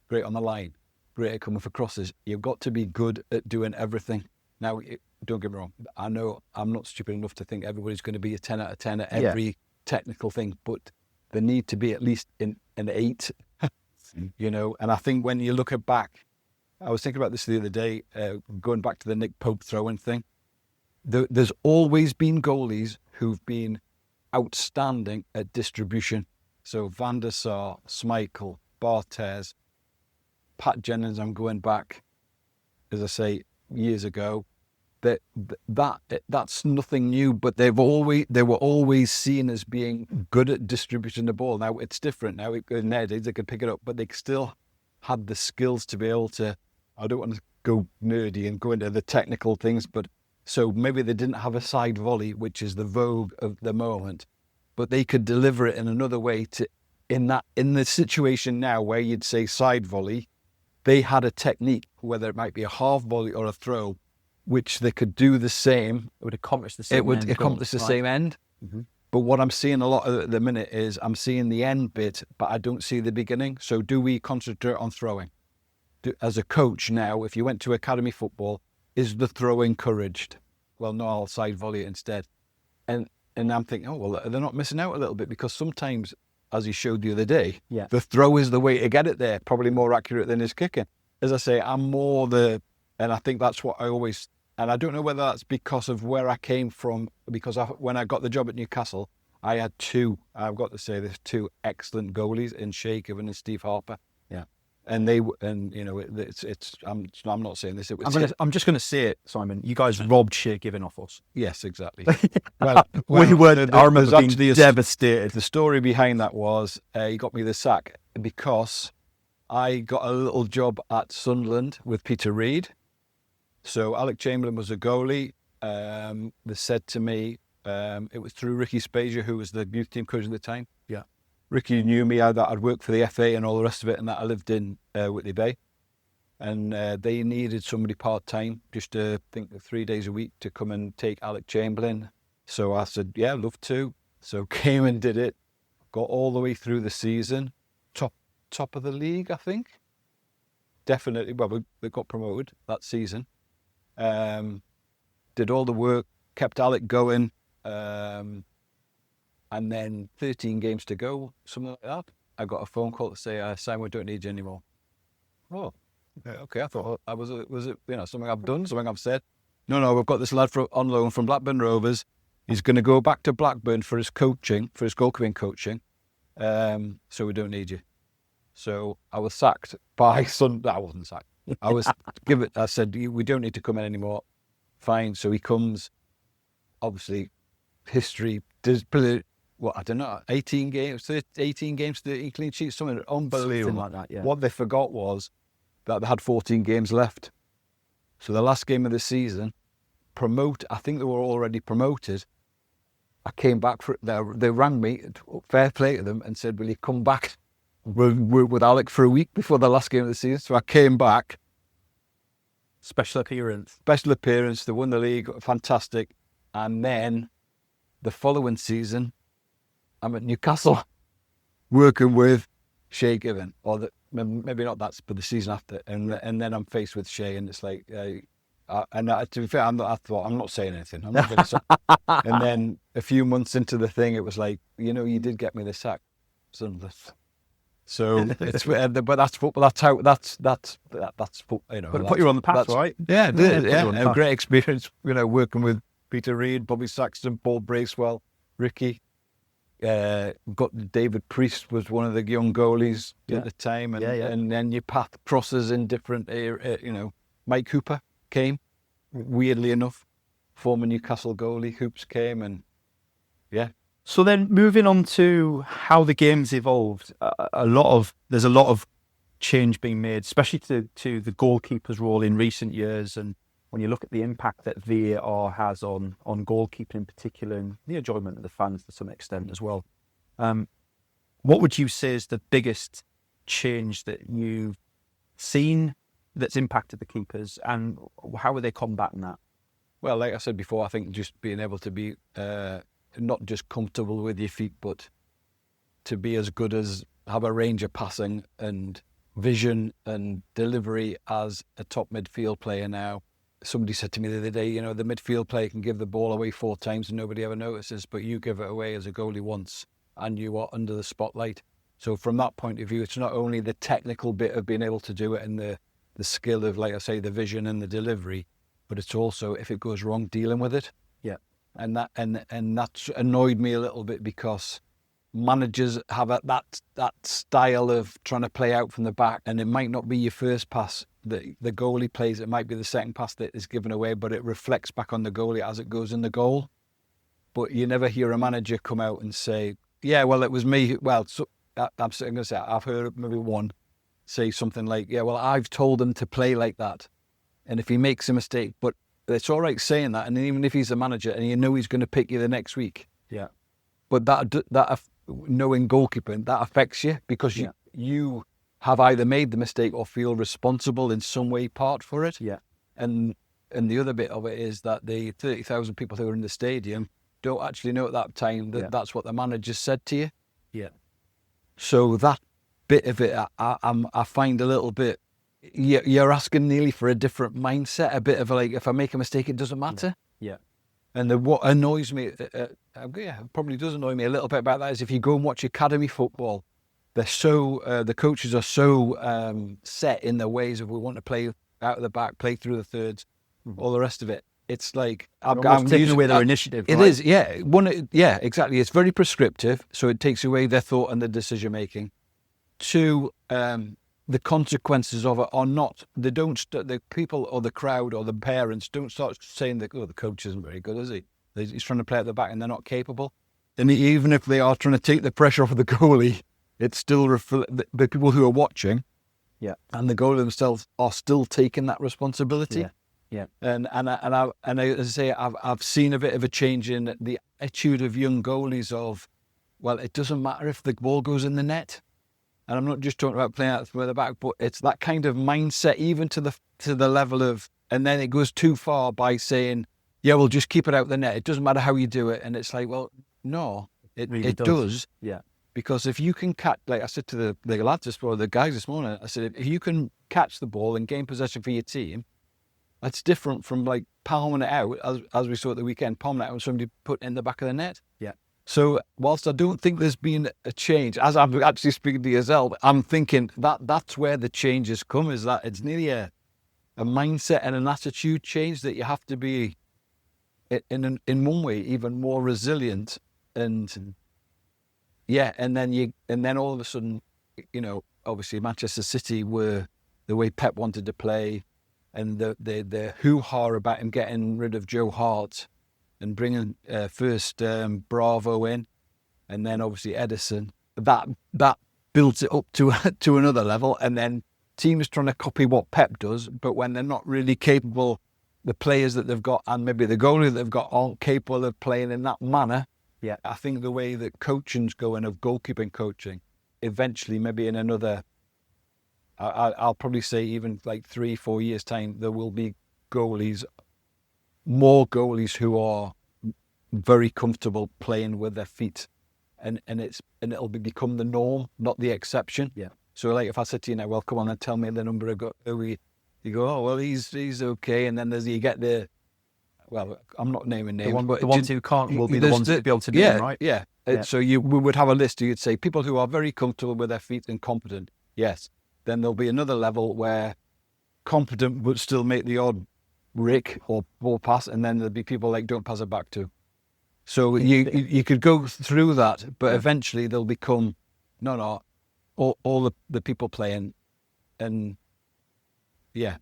great on the line, great at coming for crosses. You've got to be good at doing everything. Now, don't get me wrong. I know I'm not stupid enough to think everybody's going to be a 10 out of 10 at every technical thing, but they need to be at least an 8. And I think when you look back, I was thinking about this the other day, going back to the Nick Pope throwing thing. there's always been goalies who've been outstanding at distribution. So Van der Sar, Schmeichel, Barthez, Pat Jennings, I'm going back, as I say, years ago. That's nothing new, but they were always seen as being good at distributing the ball. Now it's different. Now nowadays they can pick it up, but they still had the skills to be able to. I don't want to go nerdy and go into the technical things, but so maybe they didn't have a side volley, which is the vogue of the moment, but they could deliver it in another way. In the situation now where you'd say side volley, they had a technique, whether it might be a half volley or a throw, which they could do the same. It would accomplish the same. It would accomplish the same end. Mm-hmm. But what I'm seeing a lot of at the minute is I'm seeing the end bit, but I don't see the beginning. So do we concentrate on throwing? As a coach now, if you went to academy football, is the throw encouraged? Well, no, I'll side volley it instead. And I'm thinking, oh, well, they're not missing out a little bit, because sometimes, as he showed the other day, the throw is the way to get it there, probably more accurate than his kicking. As I say, I'm more and I think that's what I always, and I don't know whether that's because of where I came from, because when I got the job at Newcastle, I had I've got to say, there's two excellent goalies in Shay and Steve Harper. Yeah. And I'm not saying this. I'm just going to say it, Simon. You guys robbed Shay Given off us. Yes, exactly. well, we were. I remember being devastated. The story behind that was he got me the sack because I got a little job at Sunderland with Peter Reid. So Alec Chamberlain was a goalie. They said to me, it was through Ricky Spazier, who was the youth team coach at the time. Yeah. Ricky knew me, that I'd worked for the FA and all the rest of it, and that I lived in Whitley Bay. And they needed somebody part-time, just I think 3 days a week, to come and take Alec Chamberlain. So I said, yeah, I'd love to. So came and did it, got all the way through the season, top of the league, I think. Definitely, well, we got promoted that season. Did all the work, kept Alec going, and then 13 games to go, something like that. I got a phone call to say, Simon, we don't need you anymore. Oh, okay. I thought, was it something I've done, something I've said? No, we've got this lad on loan from Blackburn Rovers. He's going to go back to Blackburn for his coaching, for his goalkeeping coaching. So we don't need you. So I was sacked by Sunday. I wasn't sacked. I said, we don't need to come in anymore. Fine. So he comes, obviously, history, I don't know, 18 games, 13 clean sheets, something unbelievable. Something like that, yeah. What they forgot was that they had 14 games left. So the last game of the season, I think they were already promoted. I came back, they rang me, fair play to them, and said, will you come back with Alec for a week before the last game of the season? So I came back. Special appearance, they won the league, fantastic. And then the following season, I'm at Newcastle working with Shay Given, or maybe not that's, but the season after. And then I'm faced with Shay, and it's like, to be fair, I thought, I'm not saying anything. I'm not going to say. And then a few months into the thing, it was like, you did get me the sack. So it's, but that's football. That's football. But it put you on the path, right? Yeah, it did. Yeah, a great experience. Working with Peter Reid, Bobby Saxton, Paul Bracewell, Ricky. Got David Priest was one of the young goalies at the time, and then your path crosses in different. Mike Hooper came, weirdly enough, former Newcastle goalie. Hoops came, and yeah. So then, moving on to how the game's evolved, there's a lot of change being made, especially to the goalkeeper's role in recent years. And when you look at the impact that VAR has on goalkeeping in particular, and the enjoyment of the fans to some extent as well, what would you say is the biggest change that you've seen that's impacted the keepers, and how are they combating that? Well, like I said before, I think just being able to be not just comfortable with your feet, but to be as good as, have a range of passing and vision and delivery as a top midfield player now. Somebody said to me the other day, the midfield player can give the ball away 4 times and nobody ever notices, but you give it away as a goalie once and you are under the spotlight. So from that point of view, it's not only the technical bit of being able to do it and the skill of, like I say, the vision and the delivery, but it's also, if it goes wrong, dealing with it. Yeah. And that's annoyed me a little bit, because managers have that style of trying to play out from the back, and it might not be your first pass that the goalie plays. It might be the second pass that is given away, but it reflects back on the goalie as it goes in the goal. But you never hear a manager come out and say, yeah, well, it was me. Well, so, I'm going to say, I've heard maybe one say something like, yeah, well, I've told him to play like that. And if he makes a mistake, but it's all right saying that. And even if he's a manager and you know he's going to pick you the next week. Yeah. But that knowing goalkeeping, that affects you, because you have either made the mistake or feel responsible in some way, part for it. Yeah. And the other bit of it is that the 30,000 people who are in the stadium don't actually know at that time that that's what the manager said to you. Yeah. So that bit of it, I find a little bit, you're asking nearly for a different mindset, a bit of like, if I make a mistake, it doesn't matter. Yeah. And what annoys me, probably does annoy me a little bit about that, is if you go and watch academy football, they're so, the coaches are so set in their ways of, we want to play out of the back, play through the thirds, all the rest of it. It's like, I'm taking away their initiative. It right? is, yeah. Yeah, exactly. It's very prescriptive, so it takes away their thought and their decision making. Two, the consequences of it are not. They don't. The people or the crowd or the parents don't start saying that, oh, the coach isn't very good, is he? He's trying to play at the back and they're not capable. And even if they are trying to take the pressure off of the goalie, it's still the people who are watching, and the goalie themselves are still taking that responsibility. Yeah. Yeah. And as I say, I've seen a bit of a change in the attitude of young goalies of, well, it doesn't matter if the ball goes in the net. And I'm not just talking about playing out from the back, but it's that kind of mindset, even to the level of, and then it goes too far by saying, yeah, we'll just keep it out the net. It doesn't matter how you do it. And it's like, well, no, it really does. Yeah. Because if you can catch, like I said to the lads or the guys this morning, I said, if you can catch the ball and gain possession for your team, that's different from like palming it out, as we saw at the weekend, palming it out and somebody put it in the back of the net. Yeah. So whilst I don't think there's been a change, as I'm actually speaking to yourself, I'm thinking that's where the changes come, is that it's nearly a mindset and an attitude change, that you have to be, in one way, even more resilient. And yeah, and then all of a sudden, obviously Manchester City were the way Pep wanted to play, and the hoo-ha about him getting rid of Joe Hart and bringing first Bravo in, and then obviously Edison. That builds it up to another level, and then teams trying to copy what Pep does, but when they're not really capable, the players that they've got and maybe the goalie that they've got aren't capable of playing in that manner. Yeah, I think the way that coaching's going, of goalkeeping coaching, eventually maybe in another, I'll probably say even like 3-4 years time, there will be more goalies who are very comfortable playing with their feet, and it'll become the norm, not the exception. Yeah. So like if I said to you now, well, come on and tell me the number of you go, oh well, he's okay, and then you get the, well, I'm not naming names, but the ones who can't will be the ones that be able to do them, right? Yeah. So we would have a list. You'd say people who are very comfortable with their feet and competent. Yes. Then there'll be another level where competent but still make the odd rick or ball pass, and then there'll be people like don't pass it back to. So you could go through that, but eventually they'll become all the people playing, and yeah.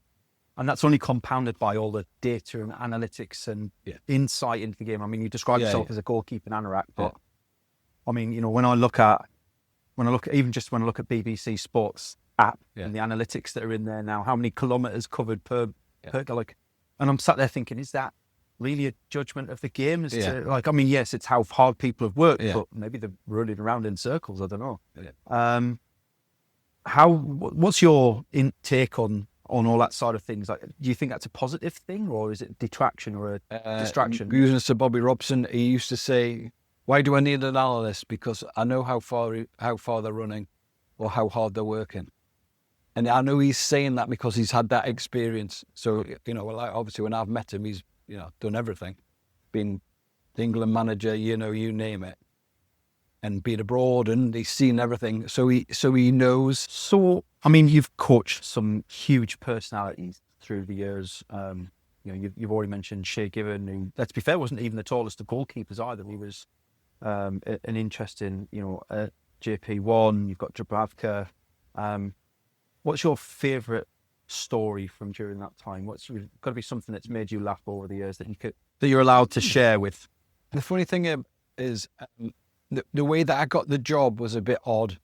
And that's only compounded by all the data and analytics and insight into the game. I mean, you describe yourself as a goalkeeping anorak, but I mean, when I look at BBC Sports app and the analytics that are in there now, how many kilometres covered per like, and I'm sat there thinking, is that really a judgment of the game? To, like, I mean, yes, it's how hard people have worked, but maybe they're running around in circles. I don't know. Yeah. What's your take on all that side of things? Like, do you think that's a positive thing, or is it detraction or a distraction? Using Sir Bobby Robson, he used to say, "Why do I need an analyst? Because I know how far they're running, or how hard they're working." And I know he's saying that because he's had that experience. So obviously when I've met him, he's done everything, been the England manager, you name it, and been abroad, and he's seen everything. So he knows. So I mean, you've coached some huge personalities through the years. you've already mentioned Shay Given, who, let's be fair, wasn't even the tallest of goalkeepers either. He was an interesting, JP1. You've got Dubravka. What's your favourite story from during that time? Got to be something that's made you laugh over the years that you're allowed to share with. The funny thing is, the way that I got the job was a bit odd,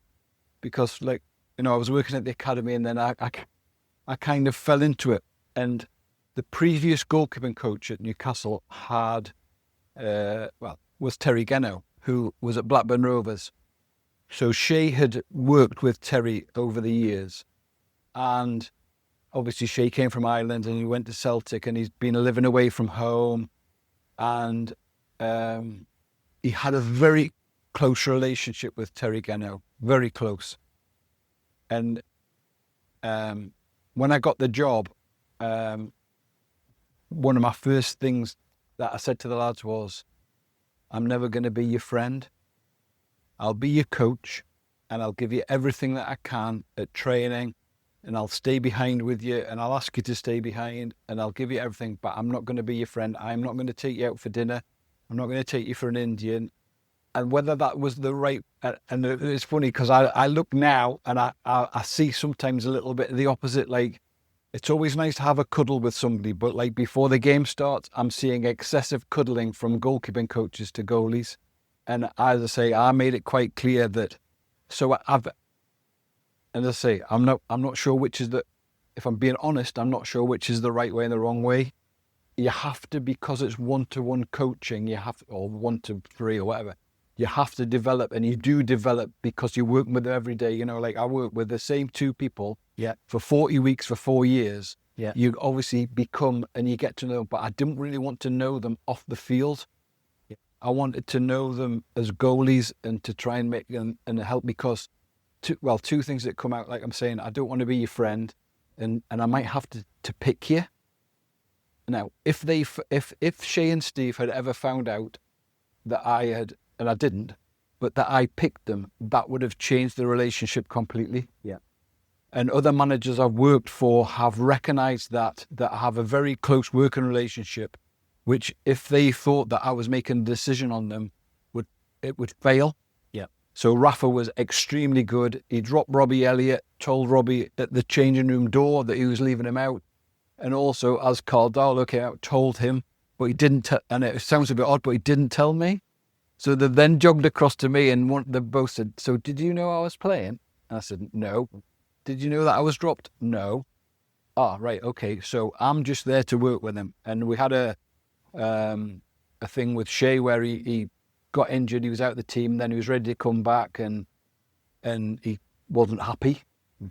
because I was working at the academy, and then I kind of fell into it. And the previous goalkeeping coach at Newcastle was Terry Genno, who was at Blackburn Rovers. So Shay had worked with Terry over the years, and obviously Shay came from Ireland and he went to Celtic, and he's been living away from home, and he had a very close relationship with Terry Genno, very close. And when I got the job, one of my first things that I said to the lads was, I'm never going to be your friend. I'll be your coach, and I'll give you everything that I can at training, and I'll stay behind with you, and I'll ask you to stay behind, and I'll give you everything, but I'm not going to be your friend. I'm not going to take you out for dinner. I'm not going to take you for an Indian. And whether that was the right, and it's funny because I look now and I see sometimes a little bit of the opposite. Like, it's always nice to have a cuddle with somebody, but like before the game starts, I'm seeing excessive cuddling from goalkeeping coaches to goalies. And as I say, I made it quite clear that, and as I say, I'm not sure which is if I'm being honest, I'm not sure which is the right way and the wrong way. You have to, because it's one-to-one coaching, or 1-to-3 or whatever, you have to develop, and you do develop because you're working with them every day. Like I work with the same two people for 40 weeks for 4 years. Yeah. You obviously become, and you get to know, but I didn't really want to know them off the field. Yeah. I wanted to know them as goalies and to try and make them and help, because two things that come out, like I'm saying, I don't want to be your friend, and I might have to pick you. Now, if Shay and Steve had ever found out that I had, and I didn't, but that I picked them, that would have changed the relationship completely. Yeah. And other managers I've worked for have recognised that I have a very close working relationship, which if they thought that I was making a decision on them, it would fail. Yeah. So Rafa was extremely good. He dropped Robbie Elliott, told Robbie at the changing room door that he was leaving him out. And also, as Carl Darlow came out, told him, but he didn't, and it sounds a bit odd, but he didn't tell me. So they then jogged across to me, and they both said, so did you know I was playing? And I said, no. Did you know that I was dropped? No. Ah, right, okay. So I'm just there to work with him. And we had a thing with Shay where he got injured, he was out of the team, then he was ready to come back, and he wasn't happy.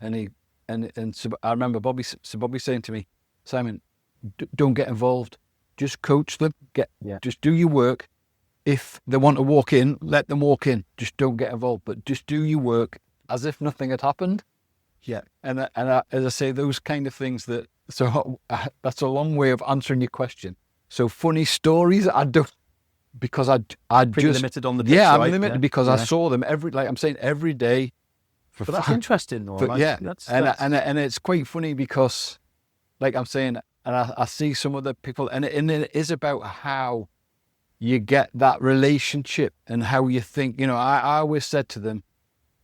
And so I remember Sir Bobby saying to me, Simon, don't get involved. Just coach them. Just do your work. If they want to walk in, let them walk in. Just don't get involved. But just do your work as if nothing had happened. Yeah. And as I say, those kind of things so that's a long way of answering your question. So funny stories, I don't, because I Pretty just limited on the pitch, I'm right? limited because I saw them every day. But that's interesting, though. And it's quite funny because, like I'm saying, and I see some other people, and it is about how you get that relationship and how you think. I always said to them,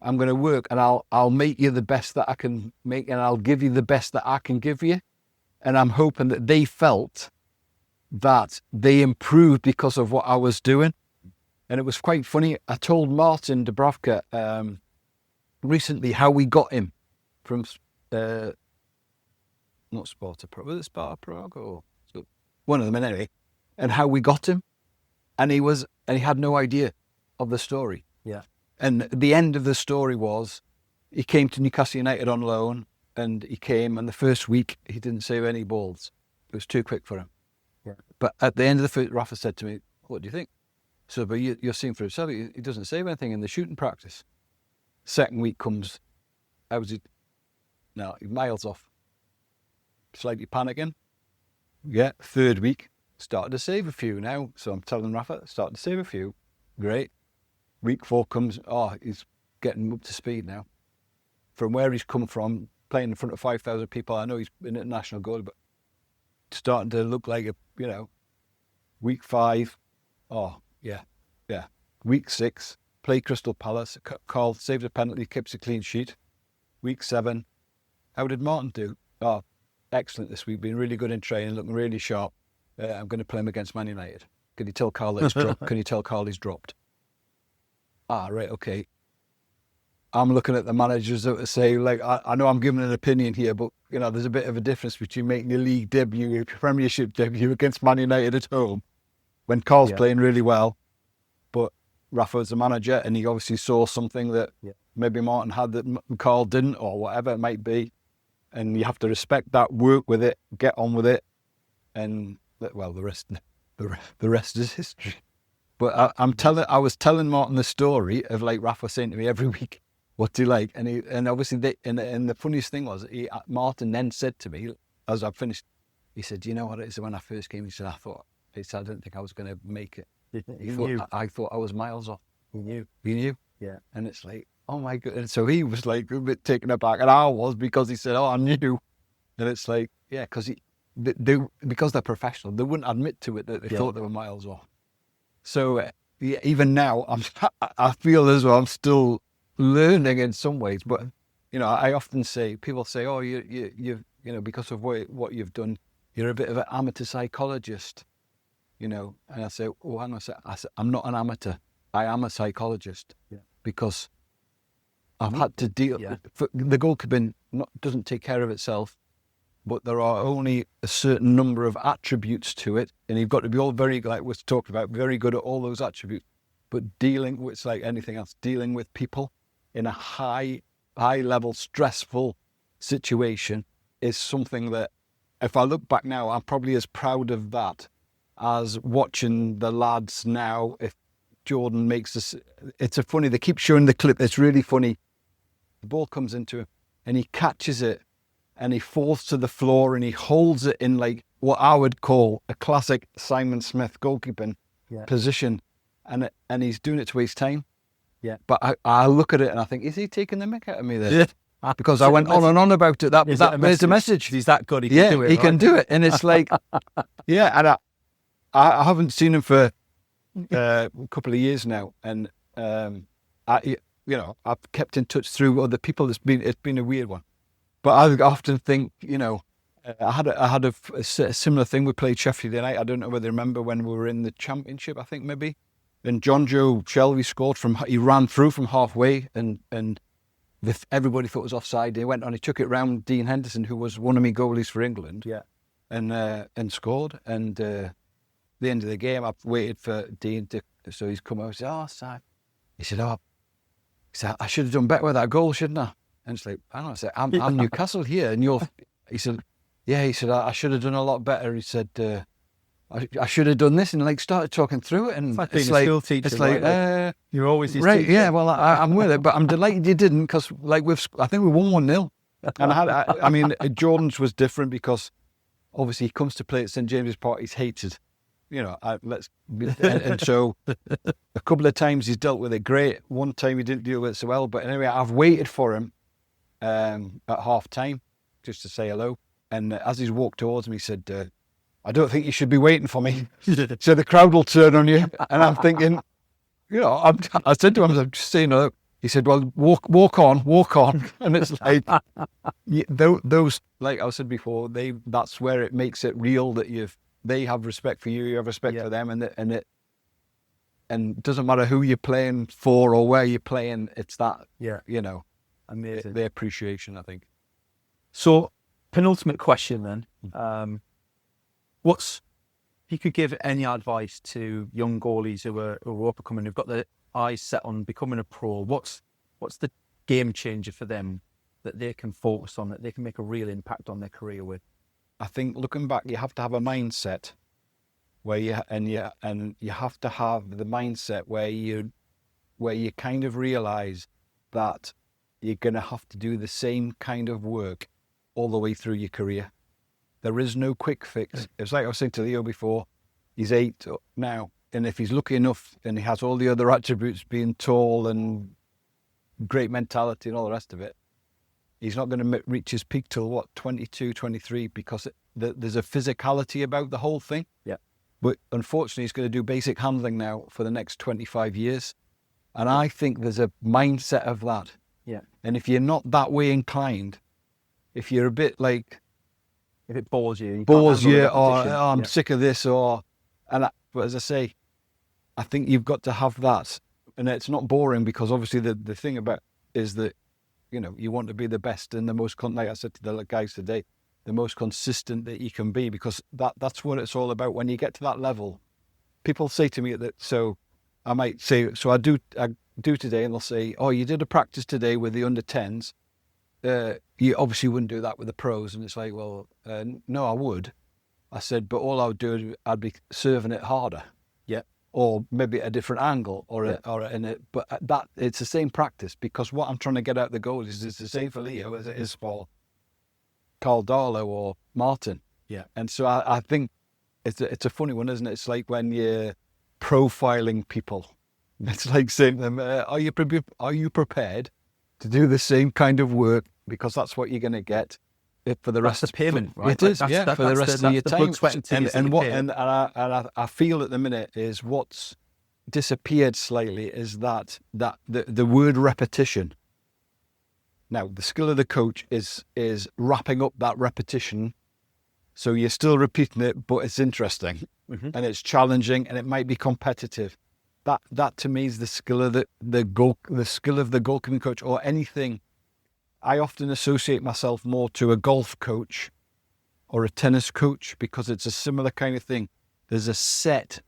I'm going to work and I'll make you the best that I can make, and I'll give you the best that I can give you. And I'm hoping that they felt that they improved because of what I was doing. And it was quite funny. I told Martin Dubravka recently how we got him from not Sparta Prague, was it Sparta Prague or one of them anyway, and how we got him, and he had no idea of the story. Yeah. And the end of the story was he came to Newcastle United on loan, and he came, and the first week he didn't save any balls. It was too quick for him. Yeah. But at the end of the first, Rafa said to me, "What do you think?" So, but you're seeing for himself, he doesn't save anything in the shooting practice. Second week comes, he's miles off. Slightly panicking. Yeah, third week, started to save a few now. So I'm telling Rafa, started to save a few. Great. Week 4 comes, he's getting up to speed now. From where he's come from, playing in front of 5,000 people, I know he's been international goal, but starting to look like week 5. Oh, yeah. Week 6, play Crystal Palace. Carl saved a penalty, keeps a clean sheet. Week 7, how did Martin do? Oh, excellent this week. Been really good in training, looking really sharp. I'm going to play him against Man United. Can you tell Carl that he's dropped? Can you tell Carl he's dropped? Right, okay. I'm looking at the managers to say, like, I know I'm giving an opinion here, but, there's a bit of a difference between making your league debut, your Premiership debut against Man United at home, when Carl's playing really well, but Rafa's the manager, and he obviously saw something that maybe Martin had that Carl didn't, or whatever it might be, and you have to respect that, work with it, get on with it, and, well, the rest is history. But I was telling Martin the story of, like, Rafa saying to me every week, what's he like? And obviously, and the funniest thing was, Martin then said to me, as I finished, he said, you know what it is? When I first came, he said, I didn't think I was going to make it. I thought I was miles off. He knew. He knew? Yeah. And it's like, oh my God. And so he was like a bit taken aback, and I was, because he said, oh, I knew. And it's like, yeah, because they're professional, they wouldn't admit to it that they thought they were miles off. So even now, I feel as though I'm still learning in some ways. But I often say, people say, oh, you because of what you've done, you're a bit of an amateur psychologist. And I say, oh, hang on a second. I say, I'm not an amateur. I am a psychologist, because I've had to deal. The goalkeeping doesn't take care of itself, but there are only a certain number of attributes to it, and you've got to be all very, like we talked about, very good at all those attributes. But dealing with, it's like anything else, dealing with people in a high level, stressful situation is something that, if I look back now, I'm probably as proud of that as watching the lads now. If Jordan makes this, they keep showing the clip. It's really funny. The ball comes into him and he catches it and he falls to the floor and he holds it in, like, what I would call a classic Simon Smith goalkeeping position. And he's doing it to waste time. Yeah. But I look at it and I think, is he taking the mick out of me there? Yeah. Because I went on and on about it. There's a message. He's that good. He can do it. He can do it. And it's like, and I haven't seen him for a couple of years now. And, I've kept in touch through other people. It's been a weird one. But I often think, I had a similar thing. We played Sheffield United. I don't know whether you remember when we were in the Championship, I think maybe. And John Joe Shelby scored he ran through from halfway, and everybody thought it was offside. He went on, he took it round Dean Henderson, who was one of my goalies for England, and scored. And the end of the game, I waited for Dean so he's come over and said, oh, sorry. He said, I should have done better with that goal, shouldn't I? And it's like, I don't know, I said, I'm Newcastle here, and he said, I should have done a lot better. He said, I should have done this, and, like, started talking through it. And it's like being a school teacher. It's like, you're always his right, teacher. yeah, well, I'm with it, but I'm delighted you didn't, because, like, I think we won 1-0. And Jordan's was different, because obviously he comes to play at St James's Park, he's hated. And so a couple of times he's dealt with it great. One time he didn't deal with it so well. But anyway, I've waited for him at half time just to say hello. And as he's walked towards me, he said, I don't think you should be waiting for me. So the crowd will turn on you. And I'm thinking, I said to him, I'm just saying hello. He said, well, walk on. And it's like, those, like I said before, that's where it makes it real, that they have respect for you, you have respect for them, and it doesn't matter who you're playing for or where you're playing, it's that, amazing. The appreciation, I think. So, penultimate question then. If you could give any advice to young goalies who are up and coming, who've got their eyes set on becoming a pro, what's the game changer for them that they can focus on, that they can make a real impact on their career with? I think looking back, you have to have a mindset where you have to have the mindset where you kind of realize that you're going to have to do the same kind of work all the way through your career. There is no quick fix. It's like I was saying to Leo before, he's 8 now, and if he's lucky enough and he has all the other attributes, being tall and great mentality and all the rest of it, he's not going to reach his peak till 22, 23, because there's a physicality about the whole thing. Yeah. But unfortunately, he's going to do basic handling now for the next 25 years. And I think there's a mindset of that. Yeah. And if you're not that way inclined, if you're a bit like... If it bores you. Or I'm sick of this, but as I say, I think you've got to have that. And it's not boring, because obviously the thing about is that, you want to be the best and the most, like I said to the guys today, the most consistent that you can be, because that's what it's all about. When you get to that level, people say to me that, so I might say, so I do today, and they'll say, oh, you did a practice today with the under 10s. You obviously wouldn't do that with the pros. And it's like, well, no, I would. I said, but all I would do, I'd be serving it harder. Yeah. Or maybe at a different angle, but that it's the same practice, because what I'm trying to get out the goal is the same for Leo as it is for Carl Darlow or Martin. Yeah. And so I think it's a funny one, isn't it? It's like when you're profiling people. It's like saying to them, are you prepared to do the same kind of work, because that's what you're going to get for the rest of the payment, right? It is, for the rest of your time. Blood, sweat, and tears. And I feel at the minute is what's disappeared slightly is that the word repetition. Now, the skill of the coach is wrapping up that repetition, so you're still repeating it, but it's interesting and it's challenging, and it might be competitive. That to me is the skill of the skill of the goalkeeping coach, or anything. I often associate myself more to a golf coach or a tennis coach, because it's a similar kind of thing. There's a set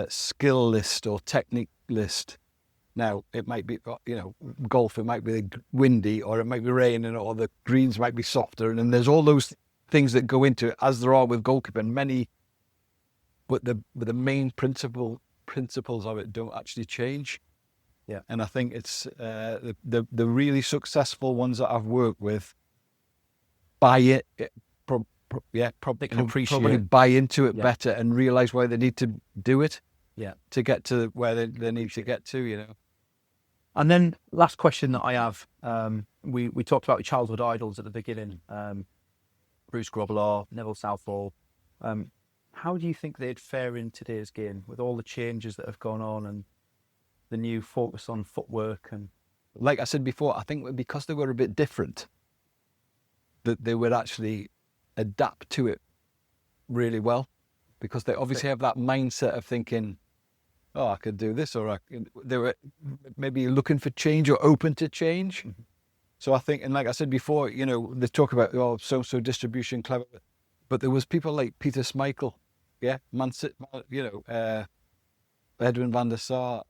skill list or technique list. Now, it might be, golf, it might be windy, or it might be raining, or the greens might be softer. And then there's all those things that go into it, as there are with goalkeeping, but the main principles of it don't actually change. Yeah, and I think it's the really successful ones that I've worked with buy it, probably buy into it better and realise why they need to do it. Yeah, to get to where they need to get to, And then last question that I have, we talked about your childhood idols at the beginning, Bruce Grobbelaar, Neville Southall. How do you think they'd fare in today's game with all the changes that have gone on and the new focus on footwork? And like I said before, I think because they were a bit different, that they would actually adapt to it really well, because they obviously have that mindset of thinking, oh, I could do this, or they were maybe looking for change or open to change. So I think, and like I said before, they talk about, so distribution clever, but there was people like Peter Schmeichel, Edwin van der Sar,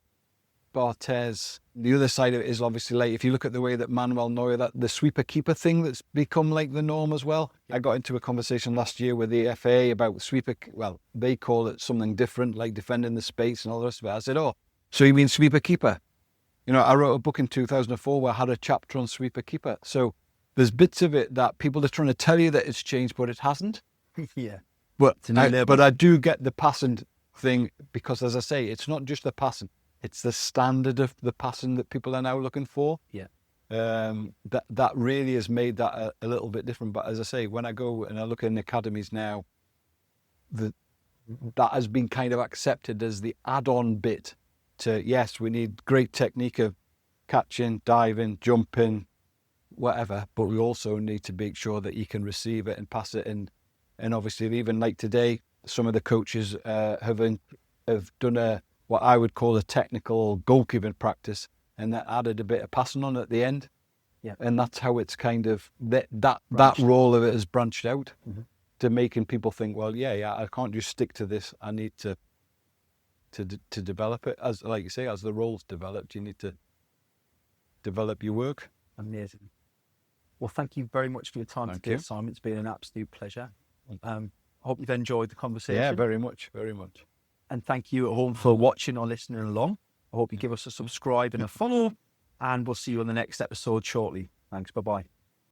Barthez. The other side of it is obviously, like, if you look at the way that Manuel Neuer, that the sweeper keeper thing that's become like the norm as well. I got into a conversation last year with the FA about sweeper. Well, they call it something different, like defending the space and all the rest of it. I said, oh, so you mean sweeper keeper? I wrote a book in 2004 where I had a chapter on sweeper keeper. So there's bits of it that people are trying to tell you that it's changed, but it hasn't. Yeah. But I do get the passing thing, because, as I say, it's not just the passing. It's the standard of the passing that people are now looking for. Yeah. That really has made that a little bit different. But as I say, when I go and I look in academies now, that has been kind of accepted as the add-on bit to, yes, we need great technique of catching, diving, jumping, whatever, but we also need to make sure that you can receive it and pass it. And obviously, even like today, some of the coaches have done what I would call a technical goalkeeping practice, and that added a bit of passing on at the end. Yeah, and that's how it's kind of that role of it has branched out to making people think, well, I can't just stick to this. I need to develop it. As like you say, as the roles developed, you need to develop your work. Amazing. Well, thank you very much for your time today, Simon. It's been an absolute pleasure. I hope you've enjoyed the conversation. Yeah, very much, very much. And thank you at home for watching or listening along. I hope you give us a subscribe and a follow, and we'll see you on the next episode shortly. Thanks. Bye-bye.